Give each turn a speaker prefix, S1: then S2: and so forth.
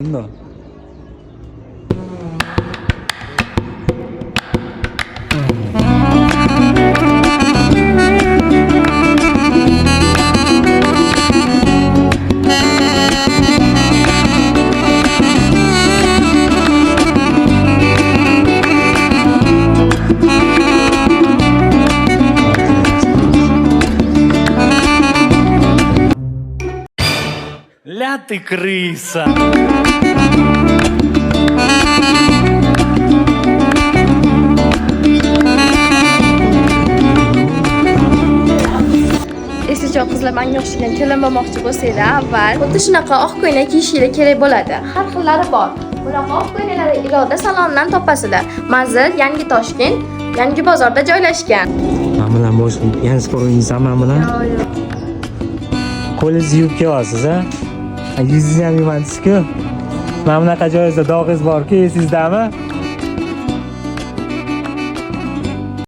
S1: No. Ля ты крыса!
S2: Eslajon qizlar menga o'xshagan kelin bo'lmoqchi bo'lsanglar, avval xuddi shunaqa oq ko'ylak kiyishinglar kerak bo'ladi. Har xillari bor. Bunaqa oq ko'ylaklarni Iroda salonidan topasizlar. Manzil Yangi Toshkent, Yangi bozorda joylashgan.
S1: Men bilan boshqa yana sport o'ynaysan men bilan? Qo'lingizni yuvib kelyapsiz, ha? Yuzingizni ham yuvmadingiz-ku. Mana bunaqa joyingizda dog'ingiz bor-ku, esingizdami?